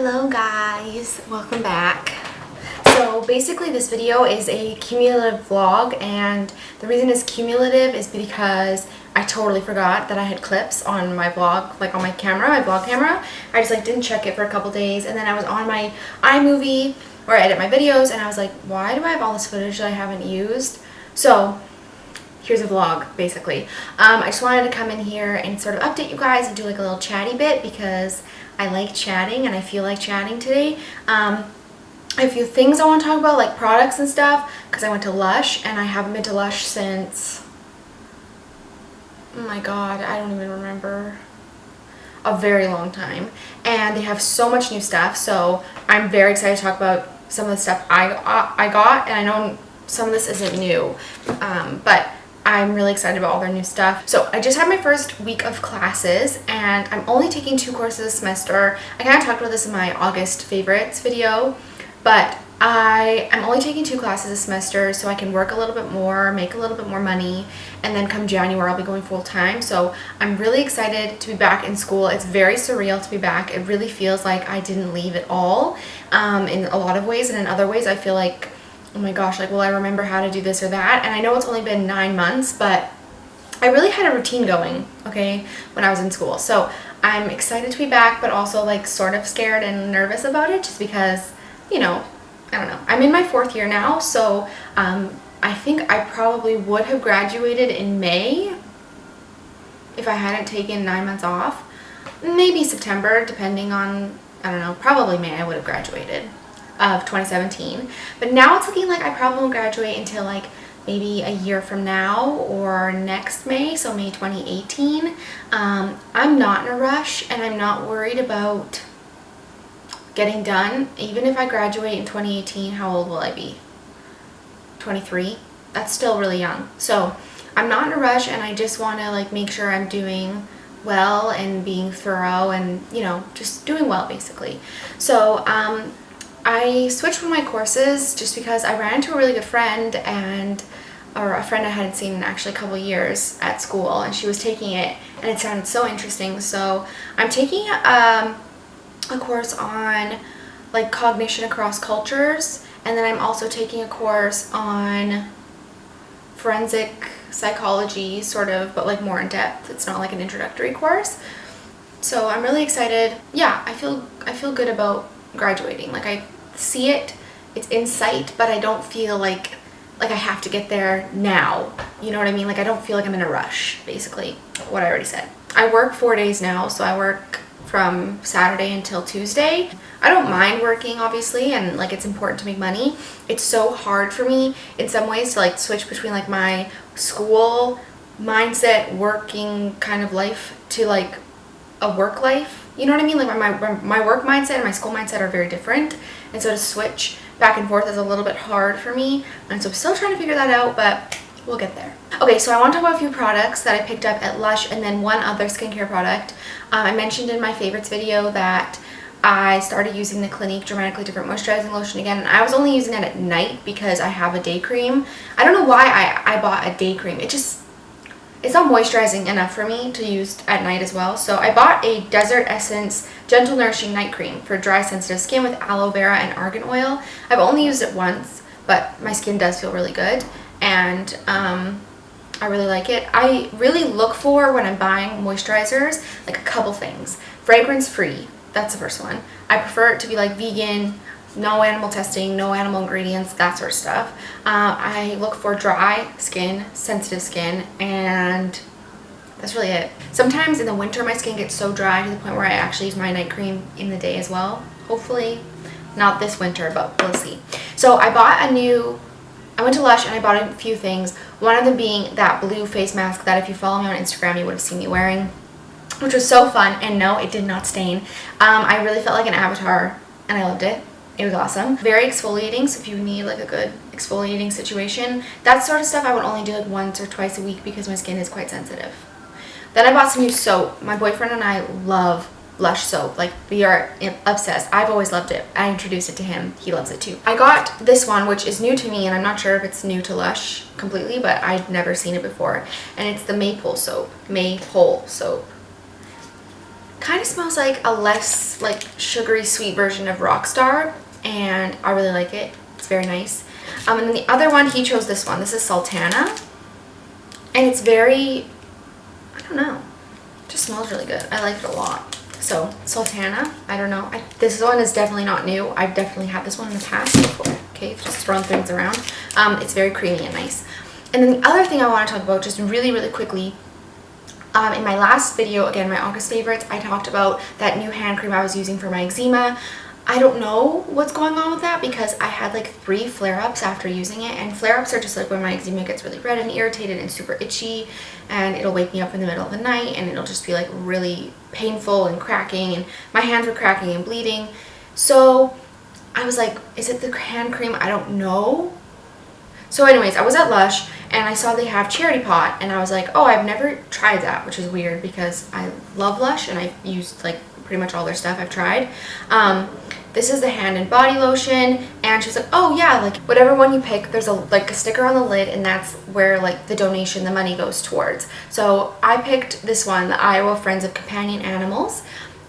Hello guys, welcome back. So basically this video is a cumulative vlog, and the reason it's cumulative is because I totally forgot that I had clips on my vlog, like on my camera, my vlog camera. I just didn't check it for a couple days, and then I was on my iMovie where I edit my videos, and I was like, why do I have all this footage that I haven't used? So here's a vlog basically. I just wanted to come in here and sort of update you guys and do like a little chatty bit because I like chatting and I feel like chatting today. I have a few things I want to talk about, like products and stuff, because I went to Lush and I haven't been to Lush since, oh my god, I don't even remember, a very long time. And they have so much new stuff, so I'm very excited to talk about some of the stuff I got, and I know some of this isn't new, but I'm really excited about all their new stuff. So I just had my first week of classes and I'm only taking 2 courses a semester. I kind of talked about this in my August favorites video, but I'm only taking 2 classes a semester so I can work a little bit more, make a little bit more money, and then come January I'll be going full time. So I'm really excited to be back in school. It's very surreal to be back. It really feels like I didn't leave at all in a lot of ways, and in other ways I feel like, oh my gosh, like, will I remember how to do this or that? And I know it's only been 9 months, but I really had a routine going, okay, when I was in school. So I'm excited to be back, but also like sort of scared and nervous about it just because, you know, I don't know. I'm in my 4th year now, so I think I probably would have graduated in May if I hadn't taken 9 months off. Maybe September, depending on, I don't know, probably May I would have graduated of 2017. But now it's looking like I probably won't graduate until like maybe a year from now or next May, so May 2018. I'm not in a rush and I'm not worried about getting done. Even if I graduate in 2018, how old will I be? 23? That's still really young. So I'm not in a rush and I just want to like make sure I'm doing well and being thorough and, you know, just doing well basically. So I switched one of my courses just because I ran into a really good friend, or a friend I hadn't seen in actually a couple of years at school, and she was taking it and it sounded so interesting. So I'm taking a course on like cognition across cultures, and then I'm also taking a course on forensic psychology, sort of, but like more in depth. It's not like an introductory course. So I'm really excited. Yeah, I feel good about graduating. Like, I see it, it's in sight, but I don't feel like I have to get there now. You know what I mean? Like, I don't feel like I'm in a rush, basically, what I already said. I work 4 days now, so I work from Saturday until Tuesday. I don't mind working, obviously, and like it's important to make money. It's so hard for me in some ways to like switch between like my school mindset, working kind of life to like a work life. You know what I mean? Like my work mindset and my school mindset are very different, and so to switch back and forth is a little bit hard for me, and so I'm still trying to figure that out, but we'll get there. Okay, so I want to talk about a few products that I picked up at Lush and then one other skincare product. I mentioned in my favorites video that I started using the Clinique Dramatically Different Moisturizing Lotion again, and I was only using it at night because I have a day cream. I don't know why I bought a day cream. It's not moisturizing enough for me to use at night as well. So I bought a Desert Essence Gentle Nourishing Night Cream for dry sensitive skin with aloe vera and argan oil. I've only used it once, but my skin does feel really good, and I really like it. I really look for, when I'm buying moisturizers, like a couple things. Fragrance free, that's the first one. I prefer it to be like vegan, no animal testing, no animal ingredients, that sort of stuff. I look for dry skin, sensitive skin, and that's really it. Sometimes in the winter my skin gets so dry to the point where I actually use my night cream in the day as well. Hopefully not this winter, but we'll see. So I went to Lush and I bought a few things. One of them being that blue face mask that if you follow me on Instagram you would have seen me wearing, which was so fun, and no, it did not stain. I really felt like an avatar and I loved it. It was awesome. Very exfoliating, so if you need like a good exfoliating situation, that sort of stuff I would only do like once or twice a week because my skin is quite sensitive. Then I bought some new soap. My boyfriend and I love Lush soap. Like, we are obsessed. I've always loved it. I introduced it to him. He loves it too. I got this one, which is new to me, and I'm not sure if it's new to Lush completely, but I'd never seen it before. And it's the Maple soap. Maple soap. kind of smells like a less like sugary sweet version of Rockstar, and I really like it. It's very nice. And then the other one, he chose this one. This is Sultana, and it's very, I don't know, it just smells really good. I like it a lot. So Sultana, I don't know. This one is definitely not new. I've definitely had this one in the past before. Okay, just throwing things around. It's very creamy and nice. And then the other thing I want to talk about just really, really quickly, in my last video, again, my August favorites, I talked about that new hand cream I was using for my eczema. I don't know what's going on with that because I had like 3 flare-ups after using it, and flare-ups are just like when my eczema gets really red and irritated and super itchy, and it'll wake me up in the middle of the night and it'll just be like really painful and cracking, and my hands were cracking and bleeding. So I was like, is it the hand cream? I don't know. So anyways, I was at Lush and I saw they have Charity Pot, and I was like, oh, I've never tried that, which is weird because I love Lush and I've used like pretty much all their stuff I've tried. This is the hand and body lotion, and she was like, oh yeah, like whatever one you pick, there's a sticker on the lid, and that's where like the donation, the money goes towards. So I picked this one, the Iowa Friends of Companion Animals,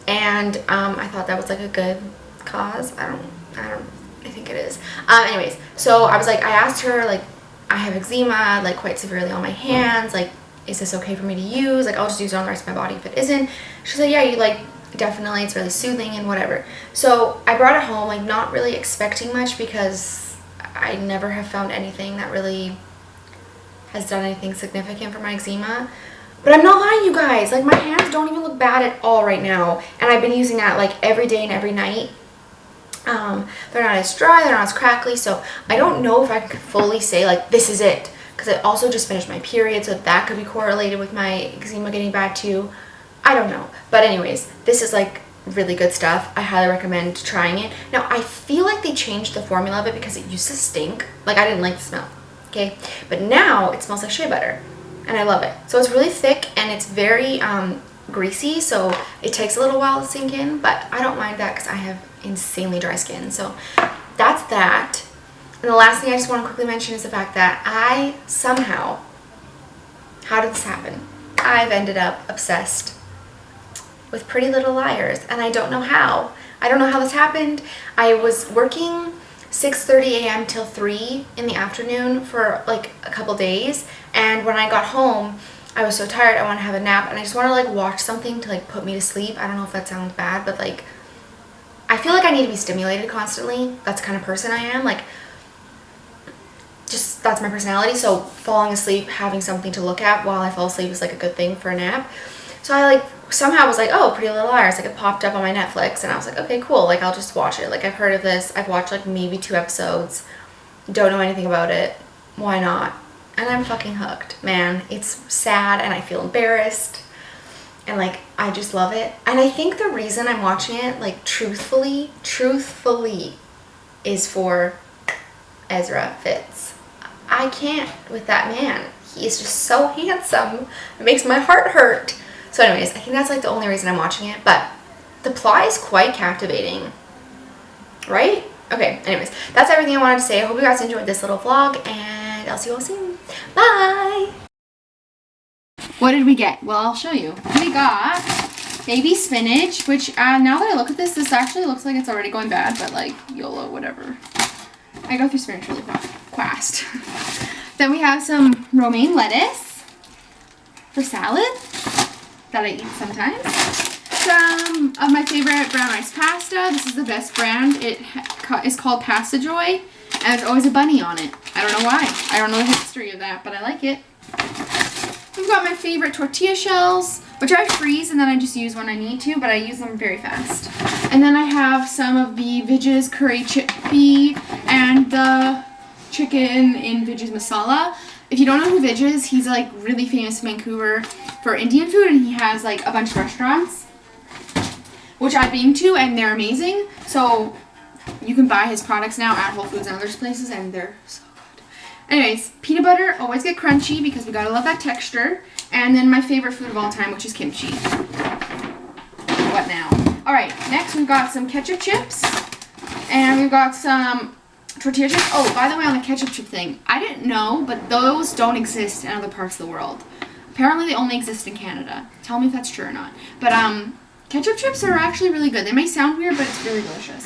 and I thought that was like a good cause. I think it is. Anyways, so I was like, I asked her, like, I have eczema, like quite severely on my hands, like, is this okay for me to use? Like, I'll just use it on the rest of my body if it isn't. She's like, yeah, you like, definitely, it's really soothing and whatever. So I brought it home, like not really expecting much because I never have found anything that really has done anything significant for my eczema. But I'm not lying, you guys, like my hands don't even look bad at all right now, and I've been using that like every day and every night. They're not as dry, they're not as crackly, so I don't know if I could fully say like this is it, because I also just finished my period, so that could be correlated with my eczema getting bad too. I don't know. But anyways, this is like really good stuff. I highly recommend trying it. Now, I feel like they changed the formula of it because it used to stink. Like, I didn't like the smell, okay? But now it smells like shea butter, and I love it. So it's really thick, and it's very greasy, so it takes a little while to sink in, but I don't mind that because I have insanely dry skin. So that's that. And the last thing I just want to quickly mention is the fact that I somehow, how did this happen? I've ended up obsessed with Pretty Little Liars, and I don't know how. I don't know how this happened. I was working 6:30 a.m. till 3 in the afternoon for like a couple days, and when I got home, I was so tired, I want to have a nap, and I just want to like watch something to like put me to sleep. I don't know if that sounds bad, but like I feel like I need to be stimulated constantly. That's the kind of person I am. Like, just that's my personality. So falling asleep, having something to look at while I fall asleep is like a good thing for a nap. So I like somehow was like, oh, Pretty Little Liars, like it popped up on my Netflix, and I was like, okay, cool, like I'll just watch it. Like, I've heard of this, I've watched like maybe 2 episodes, don't know anything about it, why not? And I'm fucking hooked, man. It's sad and I feel embarrassed, and like I just love it. And I think the reason I'm watching it, like truthfully is for Ezra Fitz. I can't with that man. He is just so handsome. It makes my heart hurt. So anyways, I think that's like the only reason I'm watching it, but the plot is quite captivating, right? Okay, anyways, that's everything I wanted to say. I hope you guys enjoyed this little vlog, and I'll see you all soon. Bye! What did we get? Well, I'll show you. We got baby spinach, which now that I look at this, this actually looks like it's already going bad, but like YOLO, whatever. I go through spinach really fast. Then we have some romaine lettuce for salad that I eat sometimes. Some of my favorite brown rice pasta. This is the best brand. It is called Pasta Joy, and there's always a bunny on it. I don't know why. I don't know the history of that, but I like it. We've got my favorite tortilla shells, which I freeze and then I just use when I need to, but I use them very fast. And then I have some of the Vij's curry chickpea and the chicken in Vij's masala. If you don't know who Vij is, he's like really famous in Vancouver for Indian food, and he has like a bunch of restaurants, which I've been to, and they're amazing. So you can buy his products now at Whole Foods and other places, and they're so good. Anyways, peanut butter, always get crunchy because we gotta love that texture. And then my favorite food of all time, which is kimchi. What now? Alright, next we've got some ketchup chips, and we've got some tortilla chips. Oh, by the way, on the ketchup chip thing, I didn't know, but those don't exist in other parts of the world. Apparently they only exist in Canada. Tell me if that's true or not. But Ketchup chips are actually really good. They may sound weird, but it's really delicious.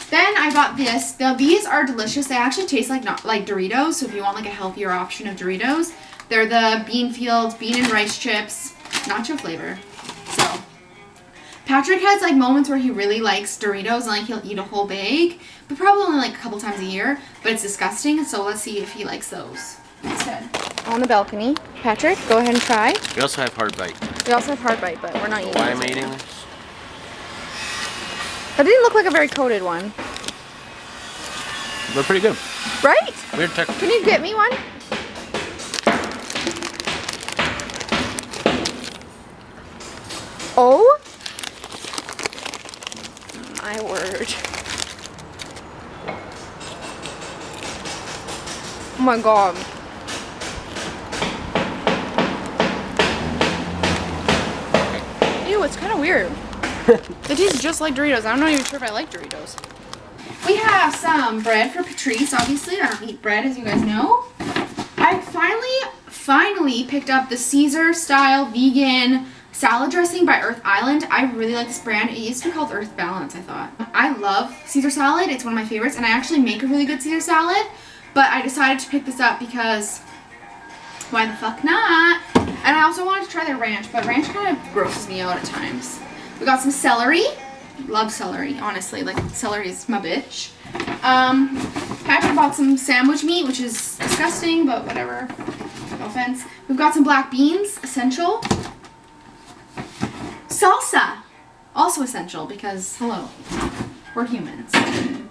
Then I got this. Now these are delicious. They actually taste like Doritos. So if you want like a healthier option of Doritos, they're the Beanfield bean and rice chips, nacho flavor. So Patrick has like moments where he really likes Doritos and like he'll eat a whole bag, but probably only like a couple times a year. But it's disgusting. So let's see if he likes those instead. On the balcony. Patrick, go ahead and try. We also have hard bite. We also have hard bite, but we're not eating. Why am I eating this? That didn't look like a very coated one. They're pretty good. Right? Weird texture. Can you get me one? Oh my word. Oh my god. Ew, it's kind of weird. It tastes just like Doritos. I'm not even sure if I like Doritos. We have some bread for Patrice, obviously. I don't eat bread, as you guys know. I finally picked up the Caesar style vegan salad dressing by Earth Island. I really like this brand. It used to be called Earth Balance, I thought. I love Caesar salad. It's one of my favorites, and I actually make a really good Caesar salad. But I decided to pick this up because why the fuck not? And I also wanted to try their ranch, but ranch kind of grosses me out at times. We got some celery. Love celery, honestly. Like, celery is my bitch. Patrick bought some sandwich meat, which is disgusting, but whatever. No offense. We've got some black beans, essential. Salsa, also essential because, hello, we're humans. I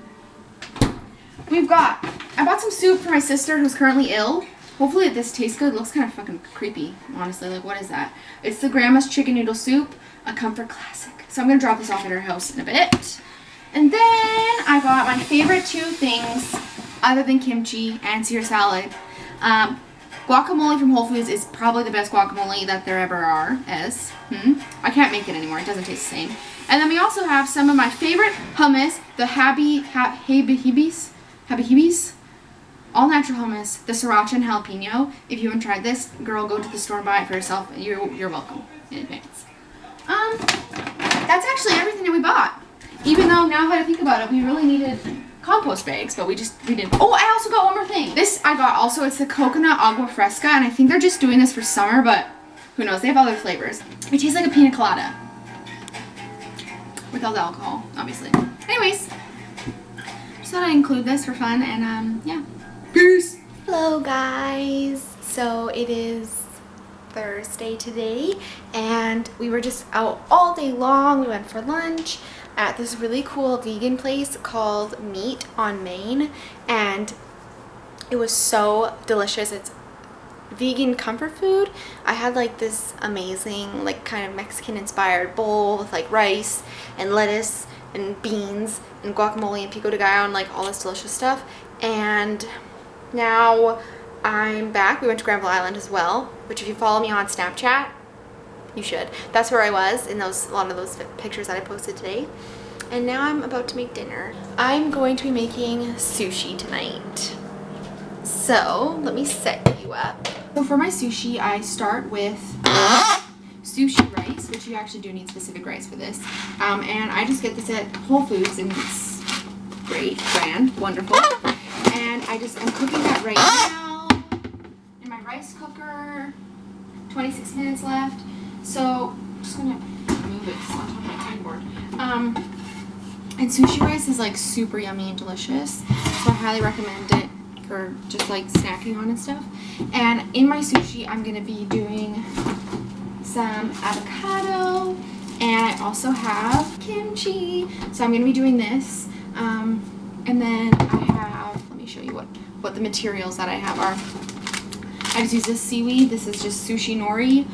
bought some soup for my sister who's currently ill. Hopefully this tastes good. It looks kind of fucking creepy, honestly. Like, what is that? It's the Grandma's chicken noodle soup, a comfort classic. So I'm going to drop this off at her house in a bit. And then I got my favorite two things other than kimchi and Caesar salad. Guacamole from Whole Foods is probably the best guacamole that there ever is. I can't make it anymore. It doesn't taste the same. And then we also have some of my favorite hummus, the Habibis, all natural hummus, the sriracha and jalapeno. If you haven't tried this, girl, go to the store and buy it for yourself. You're welcome in advance. That's actually everything that we bought. Even though now that I think about it, we really needed compost bags, but we didn't. Oh, I also got one more thing. This I got also. It's the coconut agua fresca, and I think they're just doing this for summer, but who knows? They have other flavors. It tastes like a pina colada without the alcohol, obviously. Anyways, just thought I'd include this for fun, and yeah. Peace. Hello, guys. So it is Thursday today, and we were just out all day long. We went for lunch at this really cool vegan place called Meat on Main, and it was so delicious. It's vegan comfort food. I had like this amazing like kind of Mexican inspired bowl with like rice and lettuce and beans and guacamole and pico de gallo and like all this delicious stuff. And now I'm back. We went to Granville Island as well, which if you follow me on Snapchat, you should. That's where I was in a lot of those pictures that I posted today. And now I'm about to make dinner. I'm going to be making sushi tonight. So let me set you up. So for my sushi, I start with sushi rice, which you actually do need specific rice for this. And I just get this at Whole Foods, and it's great brand, wonderful. And I'm cooking that right now in my rice cooker. 26 minutes left. So I'm just gonna move it on top of my cutting board. And sushi rice is like super yummy and delicious, so I highly recommend it for just like snacking on and stuff. And in my sushi, I'm gonna be doing some avocado, and I also have kimchi. So I'm gonna be doing this, and then I have. Let me show you what the materials that I have are. I just use this seaweed. This is just sushi nori.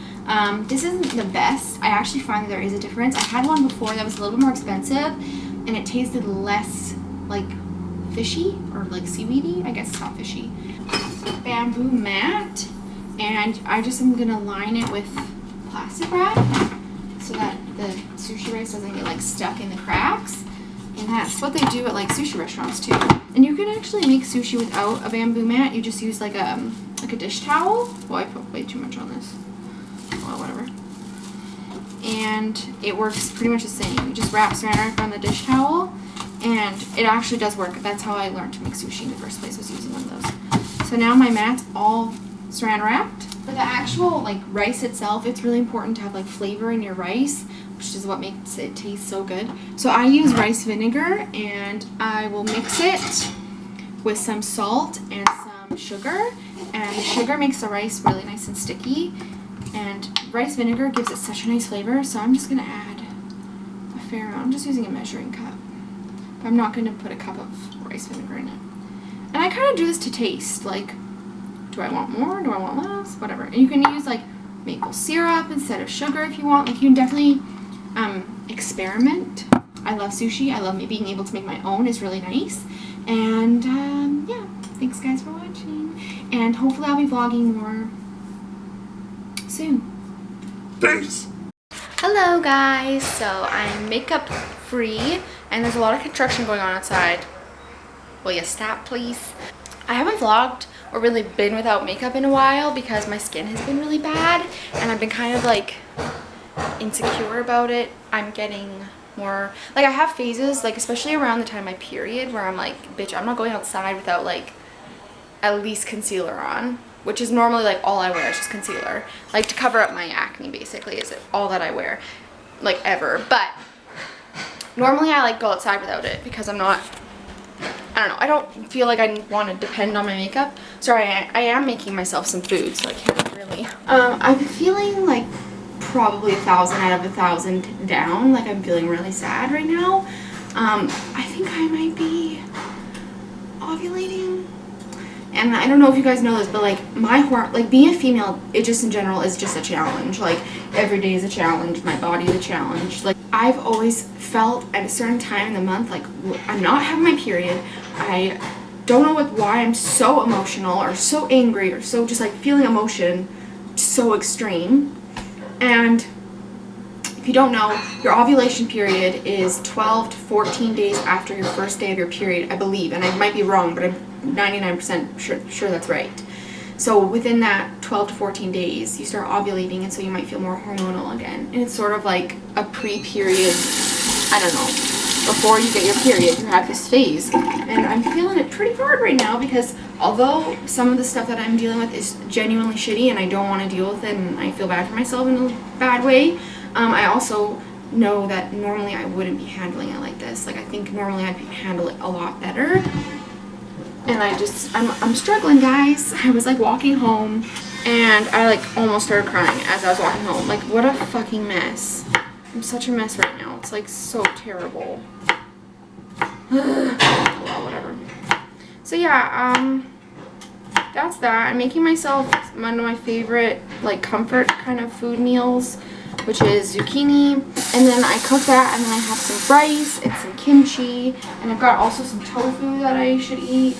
This isn't the best. I actually find that there is a difference. I had one before that was a little bit more expensive, and it tasted less like fishy or like seaweedy. I guess it's not fishy. Bamboo mat, and I just am gonna line it with plastic wrap so that the sushi rice doesn't get like stuck in the cracks. And that's what they do at like sushi restaurants too. And you can actually make sushi without a bamboo mat. You just use like a dish towel. Well, I put way too much on this. Well, whatever. and it works pretty much the same. You just wrap saran wrap around the dish towel, and it actually does work. That's how I learned to make sushi in the first place, was using one of those. So now my mat's all saran wrapped. For the actual like rice itself, it's really important to have like flavor in your rice, which is what makes it taste so good. So I use rice vinegar, and I will mix it with some salt and some sugar, and the sugar makes the rice really nice and sticky, and rice vinegar gives it such a nice flavor. So I'm just gonna add a fair amount. I'm just using a measuring cup. I'm not gonna put a cup of rice vinegar in it. And I kind of do this to taste, like, do I want more? Do I want less? Whatever. And you can use like maple syrup instead of sugar if you want. Like, you can definitely experiment. I love sushi. I love being able to make my own. It's really nice. And yeah, thanks guys for watching. And hopefully I'll be vlogging more soon. Thanks. Hello guys. So I'm makeup free, and there's a lot of construction going on outside. Will you stop, please? I haven't vlogged or really been without makeup in a while because my skin has been really bad, and I've been kind of like insecure about it. I'm getting more, like, I have phases, like especially around the time of my period, where I'm like, bitch, I'm not going outside without like at least concealer on, which is normally like all I wear is just concealer, like to cover up my acne, basically is all that I wear, like, ever. But normally I like go outside without it because I'm not, I don't know, I don't feel like I want to depend on my makeup. Sorry, I am making myself some food, so I can't really. I'm feeling like probably 1,000 out of 1,000 down. Like, I'm feeling really sad right now. I think I might be ovulating. And I don't know if you guys know this, but like like being a female, it just in general is just a challenge. Like, every day is a challenge. My body is a challenge. Like, I've always felt at a certain time in the month, like, I'm not having my period. I don't know why I'm so emotional or so angry or so just like feeling emotion so extreme. And if you don't know, your ovulation period is 12 to 14 days after your first day of your period, I believe. And I might be wrong, but I'm 99% sure that's right. So within that 12 to 14 days, you start ovulating, and so you might feel more hormonal again. And it's sort of like a pre-period, I don't know, before you get your period, you have this phase. And I'm feeling it pretty hard right now because although some of the stuff that I'm dealing with is genuinely shitty and I don't want to deal with it and I feel bad for myself in a bad way, I also know that normally I wouldn't be handling it like this. Like, I think normally I'd handle it a lot better. And I'm struggling, guys. I was like walking home and I like almost started crying as I was walking home. Like, what a fucking mess. I'm such a mess right now. It's like so terrible. Well, whatever. So yeah, that's that. I'm making myself one of my favorite like comfort kind of food meals, which is zucchini, and then I cook that, and then I have some rice and some kimchi, and I've got also some tofu that I should eat.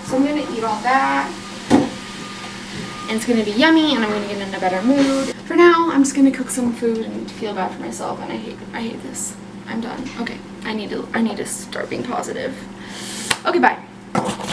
So I'm gonna eat all that, and it's gonna be yummy, and I'm gonna get in a better mood. For now, I'm just gonna cook some food and feel bad for myself, and I hate this. I'm done. Okay, I need to start being positive. Okay, bye.